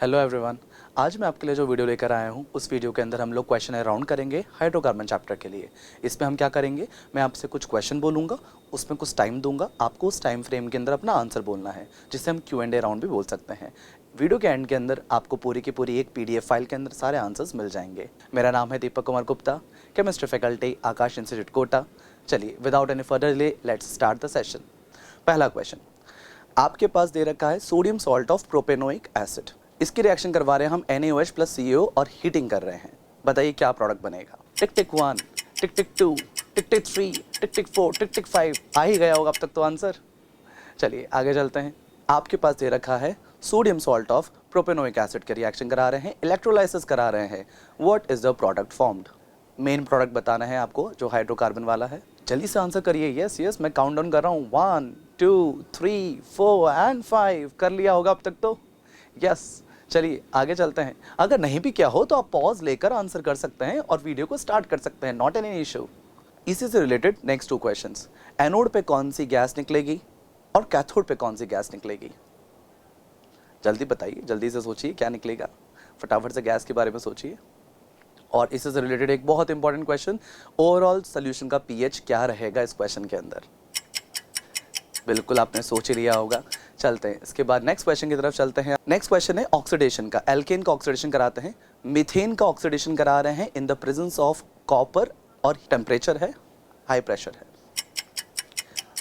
Hello everyone. आज मैं आपके लिए जो वीडियो लेकर आया हूँ उस वीडियो के अंदर हम लोग क्वेश्चन राउंड करेंगे हाइड्रोकार्बन चैप्टर के लिए। इसमें हम क्या करेंगे, मैं आपसे कुछ क्वेश्चन बोलूँगा, उसमें कुछ टाइम दूंगा, आपको उस टाइम फ्रेम के अंदर अपना आंसर बोलना है, जिससे हम Q&A राउंड भी बोल सकते हैं। वीडियो के एंड के अंदर आपको पूरी की पूरी एक PDF फाइल के अंदर सारे आंसर्स मिल जाएंगे। मेरा नाम है दीपक कुमार गुप्ता, केमिस्ट्री फैकल्टी, आकाश इंस्टीट्यूट कोटा। चलिए without any further delay let's start the session. पहला क्वेश्चन आपके पास दे रखा है sodium salt of propanoic acid. इसकी रिएक्शन करवा रहे हैं हम NaOH प्लस CO और हीटिंग कर रहे हैं। बताइए क्या प्रोडक्ट बनेगा। टिक tick 1, tick tick 2, tick tick 3, टिक टिक 4, टिक टिक 5। आ ही गया होगा अब तक तो आंसर। चलिए आगे चलते हैं। आपके पास दे रखा है sodium salt of propanoic acid के रिएक्शन करा रहे हैं, इलेक्ट्रोलाइसिस करा रहे हैं। What is the product formed. Main product बताना है आपको जो हाइड्रोकार्बन वाला है। जल्दी से आंसर करिए। यस मैं काउंट डाउन कर रहा हूँ। 1 2 3 4 एंड 5। कर लिया होगा अब तक तो। यस चलिए आगे चलते हैं। अगर नहीं भी क्या हो तो आप पॉज लेकर आंसर कर सकते हैं और वीडियो को स्टार्ट कर सकते हैं, नॉट एनी इशू। इसी से रिलेटेड नेक्स्ट 2 क्वेश्चंस। एनोड पे कौन सी गैस निकलेगी और कैथोड पे कौन सी गैस निकलेगी। जल्दी बताइए, जल्दी से सोचिए क्या निकलेगा। फटाफट से गैस के बारे में सोचिए। और इससे से रिलेटेड एक बहुत इंपॉर्टेंट क्वेश्चन, ओवरऑल सोल्यूशन का pH क्या रहेगा इस क्वेश्चन के अंदर। बिल्कुल आपने सोच ही लिया होगा। चलते हैं इसके बाद नेक्स्ट क्वेश्चन की तरफ चलते हैं। नेक्स्ट क्वेश्चन है ऑक्सीडेशन का। एल्केन का ऑक्सीडेशन कराते हैं, मीथेन का ऑक्सीडेशन करा रहे हैं इन द प्रेजेंस ऑफ कॉपर और टेम्परेचर है, हाई प्रेशर है।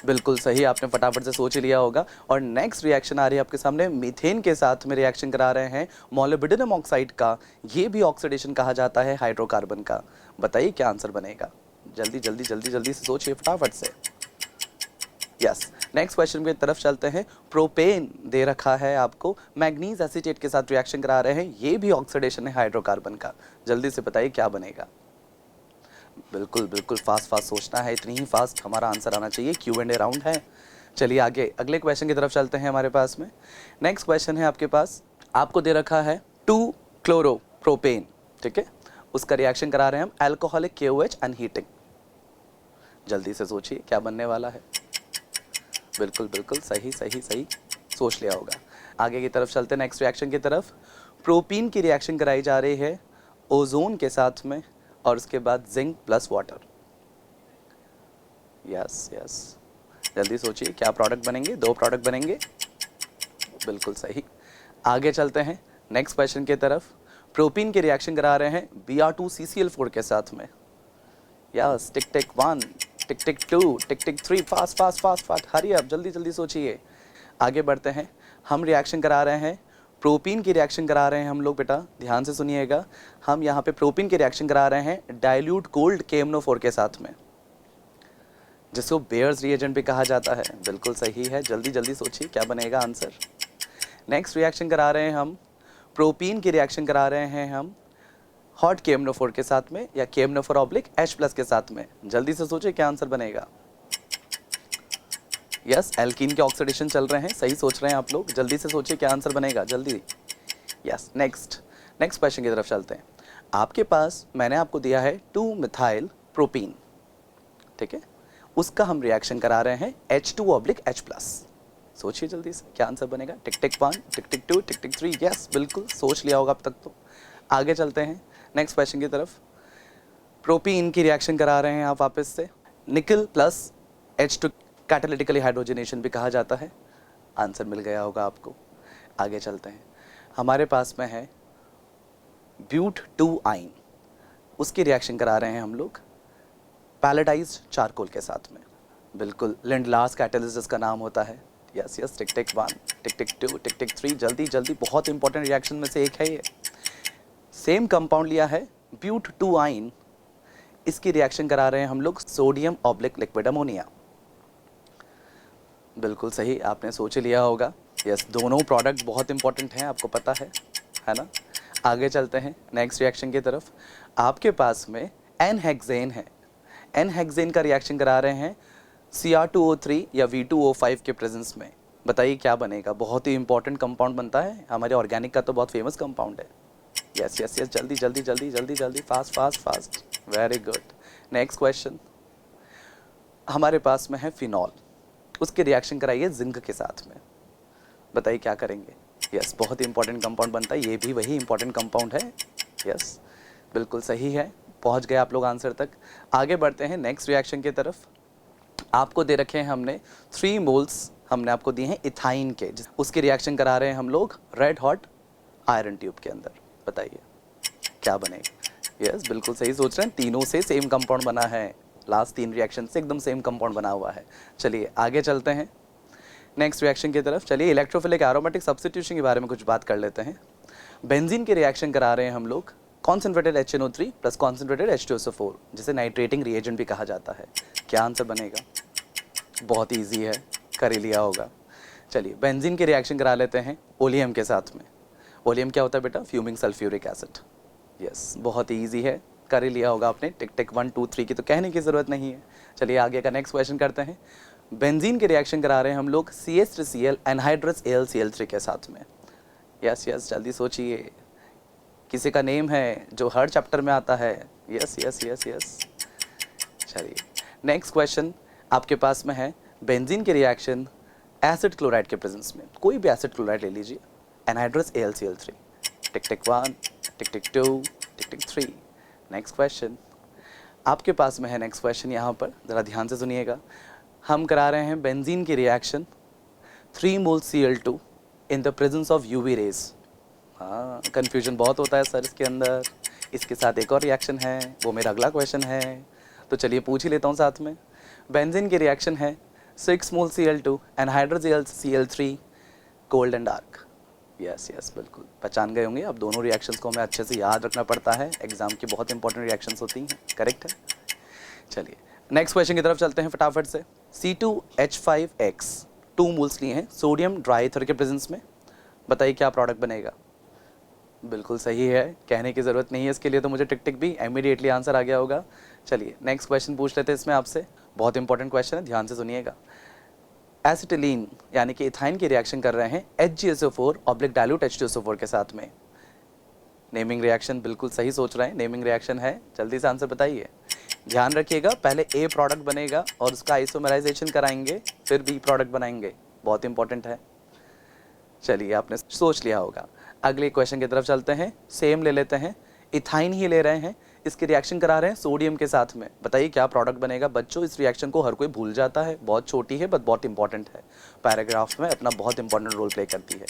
बिल्कुल सही, आपने फटाफट से सोच ही लिया होगा। और नेक्स्ट रिएक्शन आ रही है आपके सामने, मीथेन के साथ में रिएक्शन करा रहे हैं मोलिब्डेनम ऑक्साइड का। ये भी ऑक्सीडेशन कहा जाता है हाइड्रोकार्बन का। बताइए क्या आंसर बनेगा। जल्दी जल्दी जल्दी जल्दी से सोचिए फटाफट से। यस नेक्स्ट क्वेश्चन की तरफ चलते हैं। प्रोपेन दे रखा है आपको, मैग्नीज एसीटेट के साथ रिएक्शन करा रहे हैं, ये भी ऑक्सीडेशन है हाइड्रोकार्बन का। जल्दी से बताइए क्या बनेगा। बिल्कुल बिल्कुल फास्ट सोचना है, इतनी ही फास्ट हमारा आंसर आना चाहिए। Q&A राउंड है। चलिए आगे अगले क्वेश्चन की तरफ चलते हैं हमारे पास में। नेक्स्ट क्वेश्चन है आपके पास, आपको दे रखा है 2 क्लोरोप्रोपेन, ठीक है, उसका रिएक्शन करा रहे हैं हम अल्कोहलिक KOH एंड हीटिंग। जल्दी से सोचिए क्या बनने वाला है। बिल्कुल बिल्कुल सही सही सही सोच लिया होगा। आगे की तरफ चलते हैं नेक्स्ट रिएक्शन की तरफ। प्रोपीन की रिएक्शन कराई जा रही है ओजोन के साथ में और उसके बाद जिंक प्लस वाटर। यस जल्दी सोचिए क्या प्रोडक्ट बनेंगे। 2 प्रोडक्ट बनेंगे। बिल्कुल सही। आगे चलते हैं नेक्स्ट क्वेश्चन की तरफ। प्रोपीन की रिएक्शन करा रहे हैं Br2CCl4 के साथ में। Yes tick tick 1, tick tick 2, tick tick 3। Fast hurry up, जल्दी जल्दी सोचिए। आगे बढ़ते हैं। हम रिएक्शन करा रहे हैं, प्रोपीन की रिएक्शन करा रहे हैं हम लोग। बेटा ध्यान से सुनिएगा, हम यहाँ पे प्रोपीन की रिएक्शन करा रहे हैं डाइल्यूट कोल्ड KMnO4 के साथ में, जिसको बेयर्स रिएजेंट भी कहा जाता है। बिल्कुल सही है, जल्दी जल्दी सोचिए क्या बनेगा आंसर। नेक्स्ट रिएक्शन करा रहे हैं हम, प्रोपीन की रिएक्शन करा रहे हैं हम हॉट KMnO4 के साथ में या KMnO4/H+ के साथ में। जल्दी से सोचिए क्या आंसर बनेगा। यस एल्कीन के ऑक्सीडेशन चल रहे हैं, सही सोच रहे हैं आप लोग। जल्दी से सोचिए क्या आंसर बनेगा, जल्दी। यस नेक्स्ट क्वेश्चन की तरफ चलते हैं। आपके पास मैंने आपको दिया है 2 मिथाइल प्रोपीन, ठीक है, उसका हम रिएक्शन करा रहे हैं H2/H+। सोचिए जल्दी से क्या आंसर बनेगा। टिक tick 1, tick tick 2, tick tick 3। Yes बिल्कुल सोच लिया होगा अब तक तो। आगे चलते हैं नेक्स्ट क्वेश्चन की तरफ। प्रोपीन की रिएक्शन करा रहे हैं आप वापस से, निकल प्लस H2, कैटालिटिकली हाइड्रोजनेशन भी कहा जाता है। आंसर मिल गया होगा आपको। आगे चलते हैं। हमारे पास में है ब्यूट-2 आइन, उसकी रिएक्शन करा रहे हैं हम लोग पैलेटाइज्ड चारकोल के साथ में। बिल्कुल लिंडलास कैटलिस्ट इसका नाम होता है। Yes tick tick 1, tick tick 2, tick tick 3। जल्दी जल्दी, बहुत इंपॉर्टेंट रिएक्शन में से एक है ये। सेम कंपाउंड लिया है ब्यूट-2 आइन, इसकी रिएक्शन करा रहे हैं हम लोग सोडियम/लिक्विड अमोनिया। बिल्कुल सही, आपने सोच लिया होगा। यस दोनों प्रोडक्ट बहुत इंपॉर्टेंट हैं, आपको पता है ना। आगे चलते हैं नेक्स्ट रिएक्शन की तरफ। आपके पास में एन-हेक्सेन है, एन-हेक्सेन का रिएक्शन करा रहे हैं Cr2O3 या V2O5 के प्रेजेंस में। बताइए क्या बनेगा। बहुत ही इंपॉर्टेंट कंपाउंड बनता है हमारे ऑर्गेनिक का, तो बहुत फेमस कंपाउंड है। यस जल्दी जल्दी जल्दी जल्दी जल्दी fast. Very good. Next question हमारे पास में है फिनॉल, उसके रिएक्शन कराइए जिंक के साथ में। बताइए क्या करेंगे। यस, बहुत ही इंपॉर्टेंट कंपाउंड बनता है, ये भी वही इंपॉर्टेंट कंपाउंड है। यस, बिल्कुल सही है, पहुंच गए आप लोग आंसर तक। आगे बढ़ते हैं नेक्स्ट रिएक्शन की तरफ। आपको दे रखे हैं हमने 3 मोल्स, हमने आपको दिए हैं इथाइन के, उसके रिएक्शन करा रहे हैं हम लोग रेड हॉट आयरन ट्यूब के अंदर। बताइए क्या बनेगा। यस, बिल्कुल सही सोच रहे हैं, तीनों से सेम कंपाउंड बना है, लास्ट 3 रिएक्शन से एकदम सेम कंपाउंड बना हुआ है। चलिए आगे चलते हैं नेक्स्ट रिएक्शन की तरफ। चलिए इलेक्ट्रोफिलिक एरोमेटिक सब्स्टिट्यूशन के बारे में कुछ बात कर लेते हैं। बेंजीन के रिएक्शन करा रहे हैं हम लोग concentrated HNO3 plus concentrated H2SO4, जिसे नाइट्रेटिंग रिएजेंट भी कहा जाता है। क्या आंसर बनेगा। बहुत ईजी है, कर ही लिया होगा। चलिए बेंजीन के रिएक्शन करा लेते हैं ओलियम के साथ में। ओलियम क्या होता है बेटा, फ्यूमिंग सल्फ्यूरिक एसिड। यस, बहुत ही ईजी है, कर ही लिया होगा आपने, टिक टिक 1 2 3 की तो कहने की ज़रूरत नहीं है। चलिए आगे का नेक्स्ट क्वेश्चन करते हैं। बेंजीन के रिएक्शन करा रहे हैं हम लोग CH3Cl एनहाइड्रस AlCl3 के साथ में। यस यस, जल्दी सोचिए, किसी का नेम है जो हर चैप्टर में आता है। Yes yes yes yes. चलिए नेक्स्ट क्वेश्चन आपके पास में है, बेंजीन के रिएक्शन एसिड क्लोराइड के प्रेजेंस में, कोई भी एसिड क्लोराइड ले लीजिए, एनहाइड्रस AlCl3, टिक tick 1 tick tick 2 tick tick 3। Next question आपके पास में है, नेक्स्ट क्वेश्चन यहाँ पर ज़रा ध्यान से सुनिएगा। हम करा रहे हैं बेंजीन की reaction 3 mole Cl2 in the presence of UV rays. हाँ, कन्फ्यूजन बहुत होता है सर इसके अंदर। इसके साथ एक और रिएक्शन है, वो मेरा अगला क्वेश्चन है, तो चलिए पूछ ही लेता हूँ साथ में। बेंजीन की रिएक्शन है 6 मोल Cl2 anhydrous AlCl3 cold and dark. Yes yes, बिल्कुल पहचान गए होंगे। अब दोनों रिएक्शंस को हमें अच्छे से याद रखना पड़ता है, एग्जाम की बहुत इंपॉर्टेंट रिएक्शंस होती हैं। करेक्ट है। चलिए नेक्स्ट क्वेश्चन की तरफ चलते हैं फटाफट से। C2H5X 2 मोल्स लिए हैं सोडियम ड्राईथर के प्रेजेंस में। बताइए क्या प्रोडक्ट बनेगा। बिल्कुल सही है, कहने की ज़रूरत नहीं है इसके लिए, तो मुझे टिक टिक भी इमीडिएटली आंसर आ गया होगा। चलिए नेक्स्ट क्वेश्चन पूछ लेते हैं इसमें आपसे, बहुत इंपॉर्टेंट क्वेश्चन है, ध्यान से सुनिएगा। एसिटिलीन यानी कि इथाइन की रिएक्शन कर रहे हैं HgSO4 ऑब्लिक डाइल्यूट H2SO4 के साथ में। नेमिंग रिएक्शन बिल्कुल सही सोच रहे हैं, नेमिंग रिएक्शन है, जल्दी से आंसर बताइए। ध्यान रखिएगा, पहले A प्रोडक्ट बनेगा और उसका आइसोमराइजेशन कराएंगे, फिर B प्रोडक्ट बनाएंगे, बहुत इंपॉर्टेंट है। चलिए आपने सोच लिया होगा। अगले क्वेश्चन की तरफ चलते हैं, सेम ले लेते हैं, इथाइन ही ले रहे हैं, इसकी रिएक्शन करा रहे हैं सोडियम के साथ में। बताइए क्या प्रोडक्ट बनेगा। बच्चों इस रिएक्शन को हर कोई भूल जाता है, बहुत छोटी है बट बहुत इंपॉर्टेंट है, पैराग्राफ में अपना बहुत इंपॉर्टेंट रोल प्ले करती है।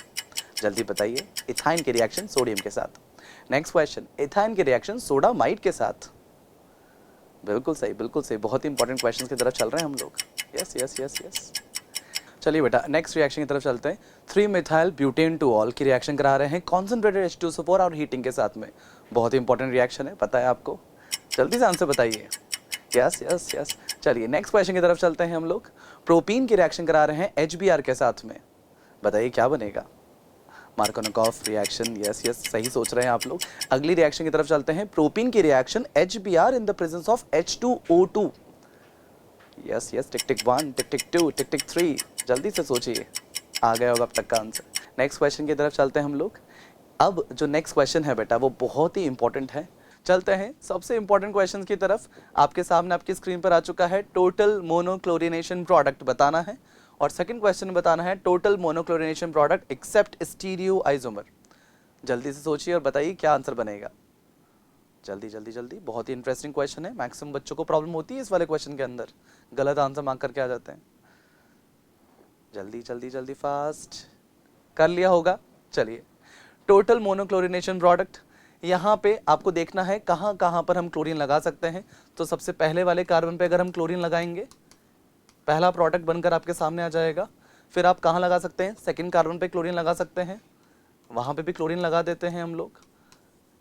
जल्दी बताइए, इथाइन की रिएक्शन सोडियम के साथ। नेक्स्ट क्वेश्चन, इथाइन की रिएक्शन सोडामाइड के साथ। बिल्कुल सही, बिल्कुल सही, बहुत इंपॉर्टेंट क्वेश्चन की तरफ चल रहे हैं हम लोग। Yes yes yes yes. चलिए बेटा नेक्स्ट रिएक्शन की तरफ चलते हैं। 3 मिथाइल ब्यूटेन टू ऑल की रिएक्शन करा रहे हैं कॉन्सेंट्रेटेड H2SO4 और हीटिंग के साथ में। बहुत इंपॉर्टेंट रिएक्शन है, पता है आपको, जल्दी से आंसर बताइए। Yes yes yes. चलिए नेक्स्ट क्वेश्चन की तरफ चलते हैं हम लोग। प्रोपीन की रिएक्शन करा रहे हैं HBr के साथ में। बताइए क्या बनेगा। मार्कोनिकॉफ रिएक्शन, यस यस, सही सोच रहे हैं आप लोग। अगली रिएक्शन की तरफ चलते हैं। प्रोपीन की reaction HBr in the presence of H2O2। Yes yes, tick tick 1 tick tick 2 tick tick 3, जल्दी से सोचिए, आ गया होगा अब तक का आंसर। नेक्स्ट क्वेश्चन की तरफ चलते हैं हम लोग। अब जो नेक्स्ट क्वेश्चन है बेटा वो बहुत ही इंपॉर्टेंट है। चलते हैं सबसे इंपॉर्टेंट क्वेश्चन की तरफ। आपके सामने आपकी स्क्रीन पर आ चुका है, टोटल मोनोक्लोरिनेशन प्रोडक्ट बताना है, और सेकंड क्वेश्चन बताना है total monochlorination product except stereo isomer. जल्दी से सोचिए और बताइए क्या आंसर बनेगा। जल्दी जल्दी जल्दी, बहुत ही इंटरेस्टिंग क्वेश्चन है, मैक्सिमम बच्चों को प्रॉब्लम होती है इस वाले क्वेश्चन के अंदर, गलत आंसर मांग करके आ जाते हैं। जल्दी जल्दी जल्दी, फास्ट कर लिया होगा। चलिए टोटल मोनोक्लोरिनेशन प्रोडक्ट, यहाँ पे आपको देखना है कहाँ कहाँ पर हम क्लोरीन लगा सकते हैं। तो सबसे पहले वाले कार्बन पे अगर हम क्लोरीन लगाएंगे, पहला प्रोडक्ट बनकर आपके सामने आ जाएगा। फिर आप कहाँ लगा सकते हैं, सेकंड कार्बन पे क्लोरीन लगा सकते हैं, वहाँ पे भी क्लोरीन लगा देते हैं हम लोग,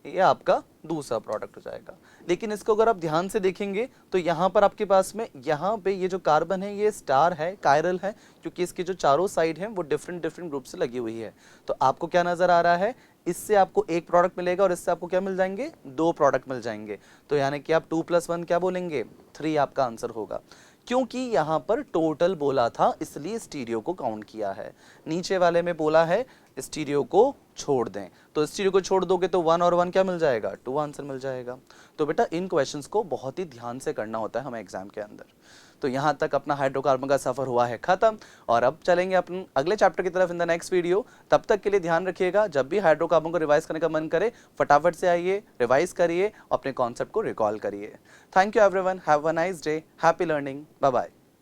ये आपका दूसरा प्रोडक्ट हो जाएगा। लेकिन इसको अगर आप ध्यान से देखेंगे तो यहाँ पर आपके पास में, यहाँ पे ये जो कार्बन है ये स्टार है, कायरल है, क्योंकि इसकी जो चारों साइड हैं वो डिफरेंट डिफरेंट ग्रुप से लगी हुई है। तो आपको क्या नजर आ रहा है, इससे आपको एक प्रोडक्ट मिलेगा और इससे आपको क्या मिल जाएंगे, 2 प्रोडक्ट मिल जाएंगे। तो यानी कि आप 2 + 1 क्या बोलेंगे, 3 आपका आंसर होगा। क्योंकि यहाँ पर टोटल बोला था इसलिए स्टीरियो को काउंट किया है, नीचे वाले में बोला है स्टीरियो को छोड़ दें। तो स्टीरियो को छोड़ दोगे तो 1 और 1 क्या मिल जाएगा, 2 आंसर मिल जाएगा। तो बेटा इन क्वेश्चंस को बहुत ही ध्यान से करना होता है हमें एग्जाम के अंदर। तो यहाँ तक अपना हाइड्रोकार्बन का सफर हुआ है खत्म, और अब चलेंगे अपन अगले चैप्टर की तरफ इन द नेक्स्ट वीडियो। तब तक के लिए ध्यान रखिएगा, जब भी हाइड्रोकार्बन को रिवाइज करने का मन करे फटाफट से आइए, रिवाइज करिए, अपने कॉन्सेप्ट को रिकॉल करिए। Thank you everyone, have a nice day, happy learning, bye bye.